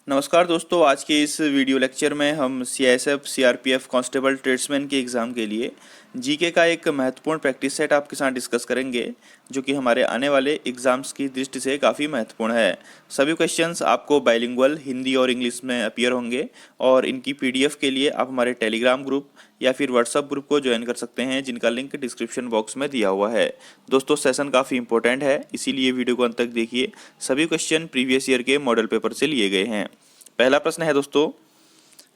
नमस्कार दोस्तों, आज के इस वीडियो लेक्चर में हम सीआईएसएफ सीआरपीएफ कांस्टेबल ट्रेड्समैन के एग्ज़ाम के लिए जीके का एक महत्वपूर्ण प्रैक्टिस सेट आपके साथ डिस्कस करेंगे, जो कि हमारे आने वाले एग्ज़ाम्स की दृष्टि से काफ़ी महत्वपूर्ण है। सभी क्वेश्चंस आपको बाइलिंगुअल हिंदी और इंग्लिश में अपीयर होंगे और इनकी पीडीएफ के लिए आप हमारे टेलीग्राम ग्रुप या फिर व्हाट्सएप ग्रुप को ज्वाइन कर सकते हैं, जिनका लिंक डिस्क्रिप्शन बॉक्स में दिया हुआ है। दोस्तों, सेशन काफ़ी इंपॉर्टेंट है, इसीलिए वीडियो को अंत तक देखिए। सभी क्वेश्चन प्रीवियस ईयर के मॉडल पेपर से लिए गए हैं। पहला प्रश्न है दोस्तों,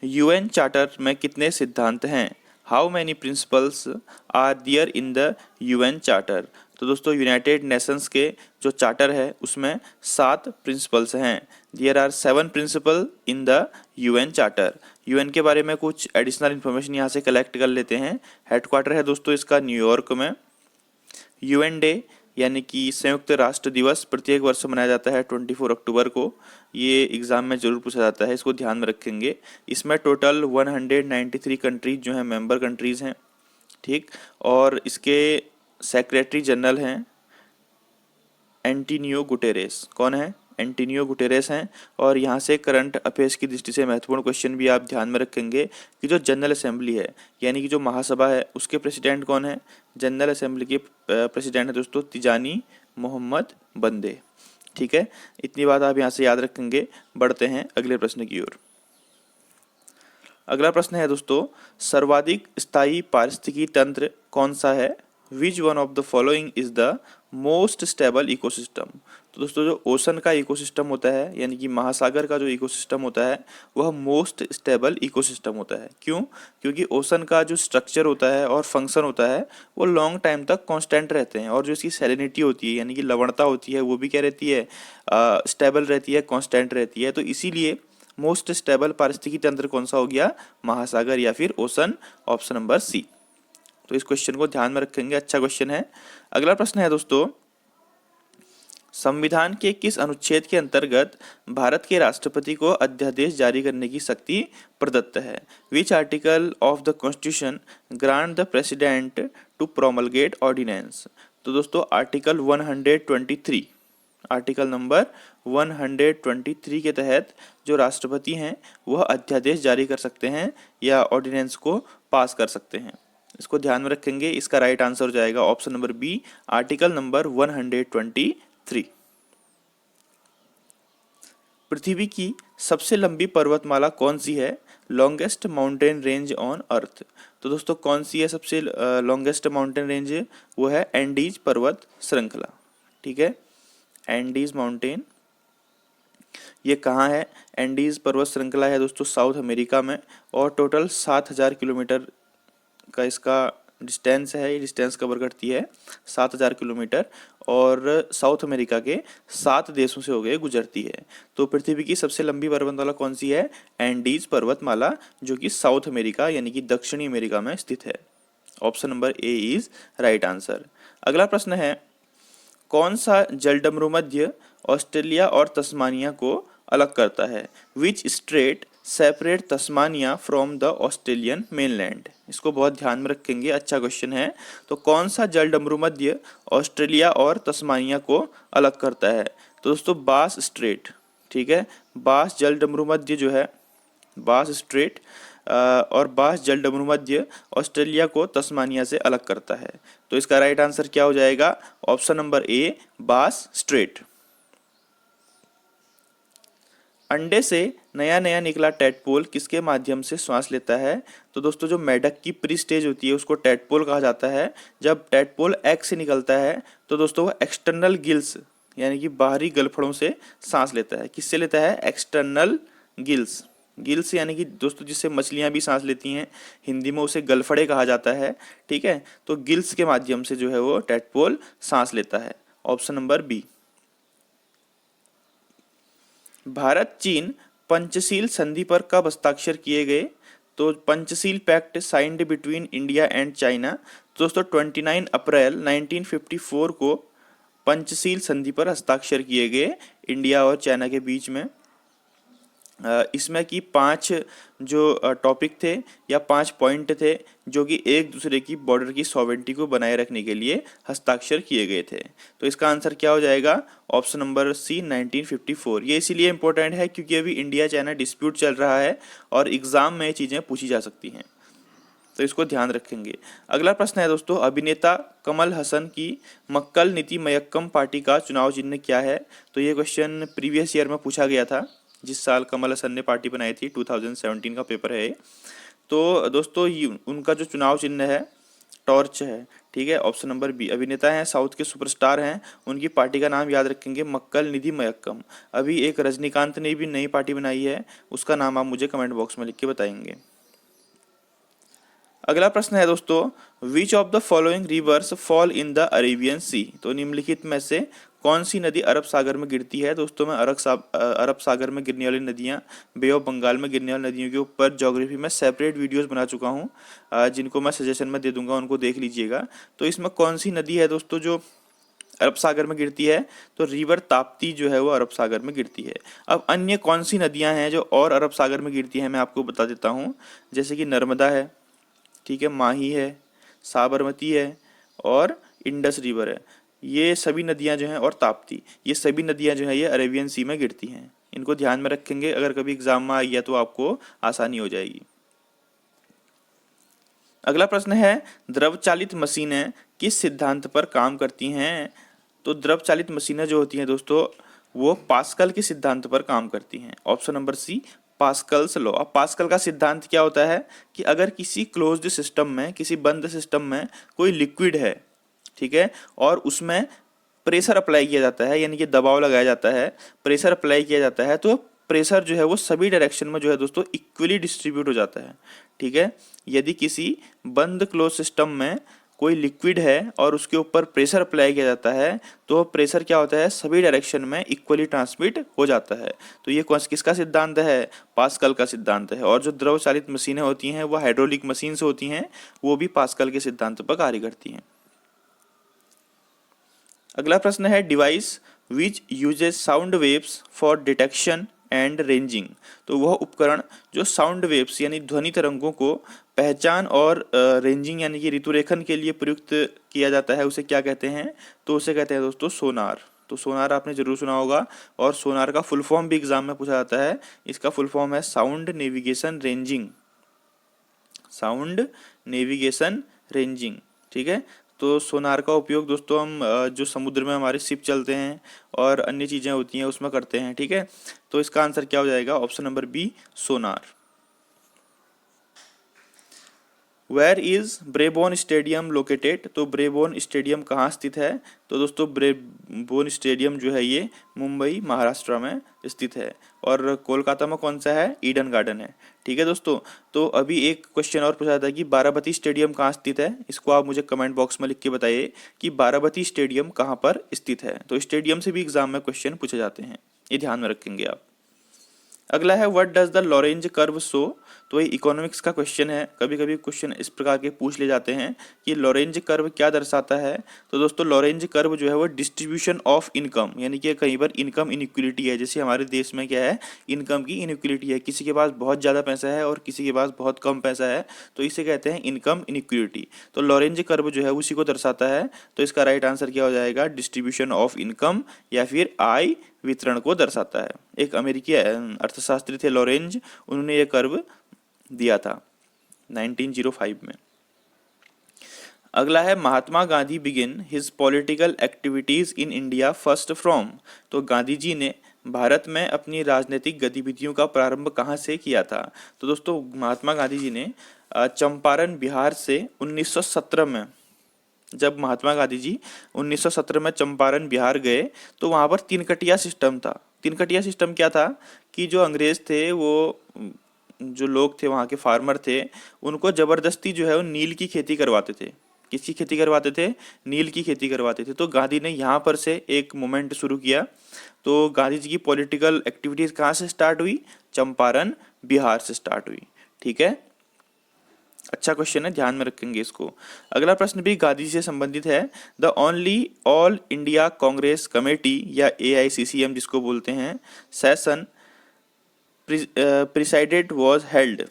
यूएन चार्टर में कितने सिद्धांत हैं? How many principles are there in the UN charter? तो दोस्तों, यूनाइटेड नेशंस के जो चार्टर है उसमें 7 प्रिंसिपल्स हैं। There are 7 principle in the UN charter. UN के बारे में कुछ एडिशनल इन्फॉर्मेशन यहाँ से कलेक्ट कर लेते हैं। हेडक्वार्टर है दोस्तों इसका न्यूयॉर्क में। यूएन डे यानी कि संयुक्त राष्ट्र दिवस प्रत्येक वर्ष मनाया जाता है 24 अक्टूबर को। ये एग्ज़ाम में ज़रूर पूछा जाता है, इसको ध्यान में रखेंगे। इसमें टोटल 193 कंट्रीज जो हैं मेंबर कंट्रीज़ हैं, ठीक। और इसके सेक्रेटरी जनरल हैं एंटोनियो गुटेरेस। कौन है? एंटोनियो गुटेरेस हैं। और यहाँ से करंट अफेयर्स की दृष्टि से महत्वपूर्ण क्वेश्चन भी आप ध्यान में रखेंगे कि जो जनरल असेंबली है यानी कि जो महासभा है उसके प्रेसिडेंट कौन है? जनरल असेंबली के प्रेसिडेंट है दोस्तों तिजानी मोहम्मद बंदे। ठीक है, इतनी बात आप यहाँ से याद रखेंगे। बढ़ते हैं अगले प्रश्न की ओर। अगला प्रश्न है दोस्तों, सर्वाधिक स्थायी पारिस्थितिकी तंत्र कौन सा है? Which one of the following is the most stable ecosystem? तो दोस्तों, जो ओशन का इकोसिस्टम होता है यानी कि महासागर का जो इकोसिस्टम होता है वह मोस्ट स्टेबल इकोसिस्टम होता है। क्यों? क्योंकि ओशन का जो स्ट्रक्चर होता है और फंक्शन होता है वो लॉन्ग टाइम तक कांस्टेंट रहते हैं, और जो इसकी सैलिनिटी होती है यानी कि लवणता होती है वो भी क्या रहती है? स्टेबल रहती है, कांस्टेंट रहती है। तो इसीलिए मोस्ट स्टेबल पारिस्थितिकी तंत्र कौन सा हो गया? महासागर या फिर ओशन, ऑप्शन नंबर सी। तो इस क्वेश्चन को ध्यान में रखेंगे, अच्छा क्वेश्चन है। अगला प्रश्न है दोस्तों, संविधान के किस अनुच्छेद के अंतर्गत भारत के राष्ट्रपति को अध्यादेश जारी करने की शक्ति प्रदत्त है? Which article of the constitution grant the president to promulgate ordinance? तो दोस्तों, आर्टिकल 123, आर्टिकल नंबर 123 के तहत जो राष्ट्रपति हैं वह अध्यादेश जारी कर सकते हैं या ऑर्डिनेंस को पास कर सकते हैं। इसको ध्यान में रखेंगे। इसका राइट आंसर हो जाएगा option number B, article number 123। पृथ्वी की सबसे लंबी पर्वतमाला कौन सी है? Longest mountain range on earth? तो दोस्तों, कौन सी है सबसे लॉन्गेस्ट माउंटेन रेंज? वो है एंडीज पर्वत श्रृंखला। ठीक है, एंडीज माउंटेन, ये कहाँ है? एंडीज पर्वत श्रृंखला है दोस्तों साउथ अमेरिका में, और टोटल 7000 किलोमीटर का इसका डिस्टेंस है। ये डिस्टेंस कवर करती है 7000 किलोमीटर, और साउथ अमेरिका के 7 देशों से होकर गुजरती है। तो पृथ्वी की सबसे लंबी पर्वतमाला कौन सी है? एंडीज पर्वतमाला, जो कि साउथ अमेरिका यानी कि दक्षिणी अमेरिका में स्थित है। Option number A is right answer. अगला प्रश्न है, कौन सा जलडमरूमध्य ऑस्ट्रेलिया और तस्मानिया को अलग करता है? Which strait separate Tasmania from the Australian mainland? इसको बहुत ध्यान में रखेंगे, अच्छा क्वेश्चन है। तो कौन सा जलडमरूमध्य ऑस्ट्रेलिया और तस्मानिया को अलग करता है? तो दोस्तों, बास स्ट्रेट। ठीक है, बास जलडमरूमध्य जो है, बास स्ट्रेट और बास जलडमरूमध्य ऑस्ट्रेलिया को तस्मानिया से अलग करता है। तो इसका राइट आंसर क्या हो जाएगा? ऑप्शन नंबर ए, बास स्ट्रेट। अंडे से नया नया निकला टेडपोल किसके माध्यम से श्वास लेता है? तो दोस्तों, जो मेढक की प्री स्टेज होती है उसको टेडपोल कहा जाता है। जब टेडपोल एग से निकलता है तो दोस्तों वह एक्सटर्नल गिल्स यानी कि बाहरी गलफड़ों से सांस लेता है। किससे लेता है? External gills. गिल्स यानी कि दोस्तों जिससे मछलियां भी सांस लेती हैं, हिंदी में उसे गलफड़े कहा जाता है। ठीक है, तो गिल्स के माध्यम से जो है वो टेडपोल सांस लेता है। Option number B. भारत चीन पंचशील संधि पर कब हस्ताक्षर किए गए? तो Panchsheel pact signed between India and China. दोस्तों, 29 अप्रैल 1954 को पंचशील संधि पर हस्ताक्षर किए गए इंडिया और चाइना के बीच में। इसमें कि 5 जो टॉपिक थे या 5 पॉइंट थे जो कि एक दूसरे की बॉर्डर की सॉवेरेंटी को बनाए रखने के लिए हस्ताक्षर किए गए थे। तो इसका आंसर क्या हो जाएगा? Option number C 1954। ये इसीलिए इंपॉर्टेंट है क्योंकि अभी इंडिया चाइना डिस्प्यूट चल रहा है और एग्जाम में ये चीज़ें पूछी जा सकती हैं, तो इसको ध्यान रखेंगे। अगला प्रश्न है दोस्तों, अभिनेता कमल हसन की मक्कल नीति मयक्कम पार्टी का चुनाव चिन्ह क्या है? तो ये क्वेश्चन प्रीवियस ईयर में पूछा गया था, जिस साल कमल हसन ने पार्टी बनाई थी, 2017 का पेपर है। तो दोस्तों उनका जो चुनाव चिन्ह है टॉर्च है, ठीक है। Option number B. अभिनेता हैं, साउथ के सुपरस्टार हैं, उनकी पार्टी का नाम याद रखेंगे मक्कल निधि मयक्कम। अभी एक रजनीकांत ने भी नई पार्टी बनाई है, उसका नाम आप मुझे कमेंट बॉक्स में लिख के बताएंगे। अगला प्रश्न है दोस्तों, which of the following rivers fall in the Arabian sea? तो निम्नलिखित में से कौन सी नदी अरब सागर में गिरती है? दोस्तों मैं अरब सागर में गिरने वाली नदियां, बे ऑफ बंगाल में गिरने वाली नदियों के ऊपर ज्योग्राफी में सेपरेट वीडियोस बना चुका हूं, जिनको मैं सजेशन में दे दूंगा, उनको देख लीजिएगा। तो इसमें कौन सी नदी है दोस्तों जो अरब सागर में गिरती है? तो रिवर ताप्ती जो है वो अरब सागर में गिरती है। अब अन्य कौन सी नदियां हैं जो और अरब सागर में गिरती हैं, मैं आपको बता देता हूँ। जैसे कि नर्मदा है, ठीक है, माही है, साबरमती है और इंडस रिवर है। ये सभी नदियां जो हैं, और ताप्ती, ये सभी नदियां जो हैं ये अरेबियन सी में गिरती हैं। इनको ध्यान में रखेंगे, अगर कभी एग्जाम में आई है तो आपको आसानी हो जाएगी। अगला प्रश्न है, द्रव चालित मशीनें किस सिद्धांत पर काम करती हैं? तो द्रव चालित मशीनें जो होती हैं दोस्तों वो पास्कल के सिद्धांत पर काम करती हैं। Option number C, Pascal's law. अब पास्कल का सिद्धांत क्या होता है कि अगर किसी क्लोज्ड सिस्टम में, किसी बंद सिस्टम में कोई लिक्विड है, ठीक है, और उसमें प्रेशर अप्लाई किया जाता है, यानी कि दबाव लगाया जाता है, प्रेशर अप्लाई किया जाता है, तो प्रेशर जो है वो सभी डायरेक्शन में जो है दोस्तों इक्वली डिस्ट्रीब्यूट हो जाता है, ठीक है। यदि किसी बंद क्लोज सिस्टम में कोई लिक्विड है और उसके ऊपर प्रेशर अप्लाई किया जाता है तो प्रेशर क्या होता है, सभी डायरेक्शन में इक्वली ट्रांसमिट हो जाता है। तो ये किसका सिद्धांत है? पास्कल का सिद्धांत है। और जो द्रव चालित मशीनें होती हैं वो हाइड्रोलिक मशीन से होती हैं, वो भी पास्कल के सिद्धांत पर कार्य करती हैं। अगला प्रश्न है, device which uses sound waves for detection and ranging. तो वह उपकरण जो साउंड वेव्स यानी ध्वनि तरंगों को पहचान और रेंजिंग यानी कि ऋतुरेखन के लिए प्रयुक्त किया जाता है, उसे क्या कहते हैं? तो उसे कहते हैं दोस्तों सोनार। तो सोनार आपने जरूर सुना होगा, और सोनार का फुल फॉर्म भी एग्जाम में पूछा जाता है। इसका फुल फॉर्म है sound navigation ranging, sound navigation ranging, ठीक है। तो सोनार का उपयोग दोस्तों हम जो समुद्र में हमारे शिप चलते हैं और अन्य चीज़ें होती हैं उसमें करते हैं, ठीक है। तो इसका आंसर क्या हो जाएगा? Option number B, sonar. Where is Brabourne stadium located? तो ब्रेबोन स्टेडियम कहाँ स्थित है? तो दोस्तों ब्रेबोन स्टेडियम जो है ये मुंबई महाराष्ट्र में स्थित है। और कोलकाता में कौन सा है? ईडन गार्डन है, ठीक है दोस्तों। तो अभी एक क्वेश्चन और पूछा था कि बाराबती स्टेडियम कहाँ स्थित है। इसको आप मुझे कमेंट बॉक्स में लिख के बताइए कि बाराबती स्टेडियम कहाँ पर स्थित है। तो स्टेडियम से भी एग्जाम में क्वेश्चन पूछे जाते हैं, ये ध्यान में रखेंगे आप। अगला है, what does the Lorentz curve show? तो ये इकोनॉमिक्स का क्वेश्चन है। कभी कभी क्वेश्चन इस प्रकार के पूछ ले जाते हैं कि लॉरेंज कर्व क्या दर्शाता है। तो दोस्तों लॉरेंज कर्व जो है वो डिस्ट्रीब्यूशन ऑफ इनकम, यानी कि कहीं पर इनकम इनइक्वलिटी है। जैसे हमारे देश में क्या है, इनकम की इनइक्वलिटी है, किसी के पास बहुत ज़्यादा पैसा है और किसी के पास बहुत कम पैसा है, तो इसे कहते हैं इनकम इनइक्वलिटी। तो लॉरेंज कर्व जो है उसी को दर्शाता है। तो इसका राइट आंसर क्या हो जाएगा? डिस्ट्रीब्यूशन ऑफ इनकम या फिर आय वितरण को दर्शाता है। एक अमेरिकी अर्थशास्त्री थे लॉरेंज, उन्होंने ये कर्व दिया था 1905 में। अगला है, Mahatma Gandhi begin his political activities in India first from. तो गांधी जी ने भारत में अपनी राजनीतिक गतिविधियों का प्रारंभ कहाँ से किया था? तो दोस्तों महात्मा गांधी जी ने चंपारण बिहार से 1917 में, जब महात्मा गांधी जी 1917 में चंपारण बिहार गए तो वहाँ पर तीन कटिया सिस्टम था। तीन कटिया सिस्टम क्या था कि जो अंग्रेज थे, वो जो लोग थे वहाँ के फार्मर थे, उनको जबरदस्ती जो है वो नील की खेती करवाते थे। किसकी खेती करवाते थे? नील की खेती करवाते थे। तो गांधी ने यहाँ पर से एक मूवमेंट शुरू किया। तो गांधी जी की पॉलिटिकल एक्टिविटीज कहाँ से स्टार्ट हुई? चंपारण बिहार से स्टार्ट हुई, ठीक है। अच्छा क्वेश्चन है, ध्यान में रखेंगे इसको। अगला प्रश्न भी गांधी जी से संबंधित है। The only all India Congress committee या AICCM जिसको बोलते हैं, सेशन प्रिसाइडेड वॉज हेल्ड।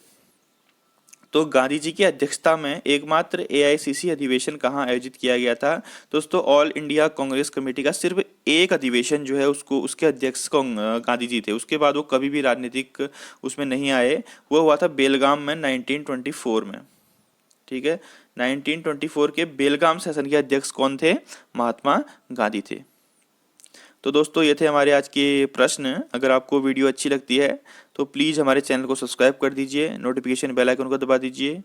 तो गांधी जी की अध्यक्षता में एकमात्र एआईसीसी अधिवेशन कहाँ आयोजित किया गया था? दोस्तों ऑल इंडिया कांग्रेस कमेटी का सिर्फ एक अधिवेशन जो है उसको उसके अध्यक्ष गांधी जी थे। उसके बाद वो कभी भी राजनीतिक उसमें नहीं आए। वो हुआ था बेलगाम में 1924 में। ठीक है, 1924 के बेलगाम सेशन के अध्यक्ष कौन थे? महात्मा गांधी थे। तो दोस्तों ये थे हमारे आज के प्रश्न। अगर आपको वीडियो अच्छी लगती है तो प्लीज़ हमारे चैनल को सब्सक्राइब कर दीजिए, नोटिफिकेशन बेल आइकन को दबा दीजिए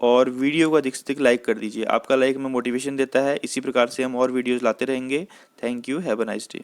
और वीडियो को अधिक से अधिक लाइक कर दीजिए। आपका लाइक हमें मोटिवेशन देता है। इसी प्रकार से हम और वीडियोज़ लाते रहेंगे। Thank you, have a nice day.